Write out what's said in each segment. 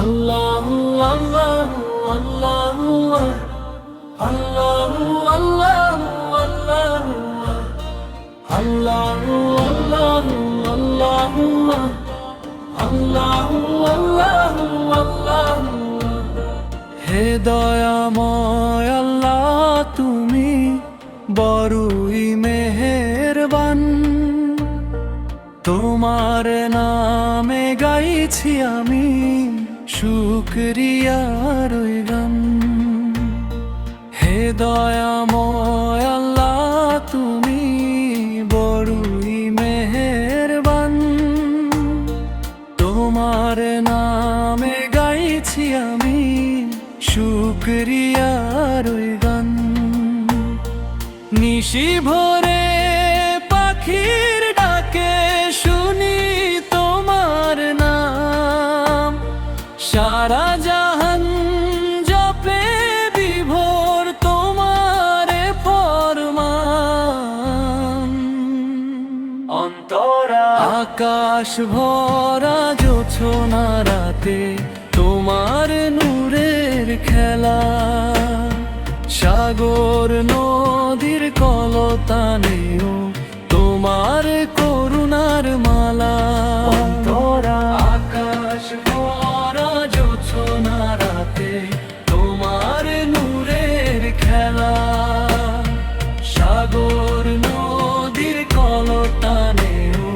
আল্লাহু আল্লাহু আল্লাহু আল্লাহু আল্লাহু আল্লাহু আল্লাহু আল্লাহু আল্লাহু আল্লাহু আল্লাহু। হে দয়াময় আল্লাহ, তুমি বড়ই মেহেরবান। তোমার নামে গাইছি আমি শুকরিয়ার গান। হে দয়াময় আল্লাহ, তুমি বড়ই মেহেরবান। তোমার নামে গাইছি আমি শুকরিয়ার গান। নিশি ভোরে পাখির ডাকে শুনি তোমার নাম। সারা জাহান জপে বিভোর তোমার ফরমান। অন্তরা আকাশ ভরা জোছনা রাতে তোমার নূরের খেলা। সাগর নদীর কলতানেও তোমার করুণার মালা। অন্তরা আকাশ ভরা জোছনা রাতে তোমার নূরের খেলা। সাগর নদীর কলতানেও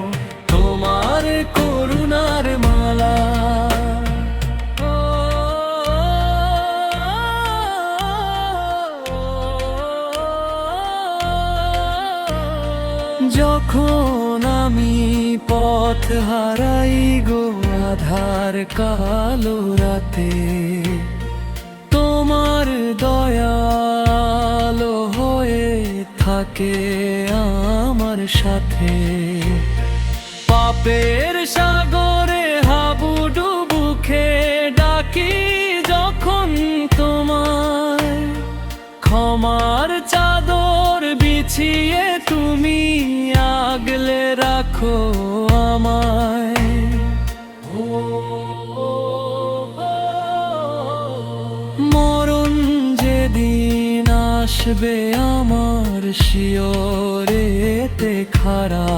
তোমার করুণার মালা। যখন আমি পথ হারাই গো আধার কালো রাতে, তোমার দয়ালো হয়ে থাকে আমার সাথে। পাপের সাগরে হাবুডুবু খেয়ে ডাকি যখন তোমায়, ক্ষমার চাদর বিছিয়ে তুমি আগলে রাখো আমায়। মরণ যেদিন আসবে আমার শিয়রেতে খাড়া,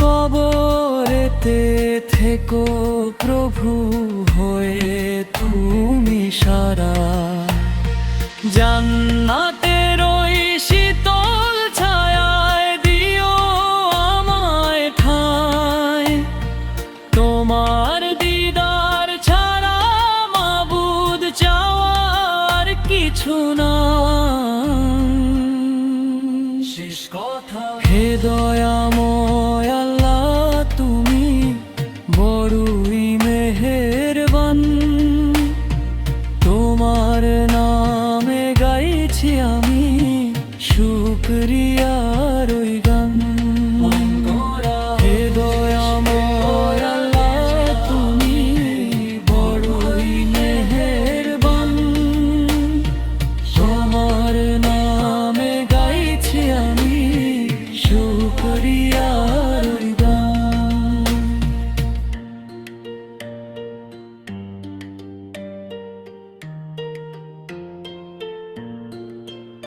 কবরেতে থেকো প্রভু হয়ে তুমি সারা। জান্নাতের ওই শীতল ছায়ায় দিও আমায় ঠাঁই। তোমার দিদার ছাড়া মাবুদ চাওয়ার কিছু না। শেষ কথা হে দয়া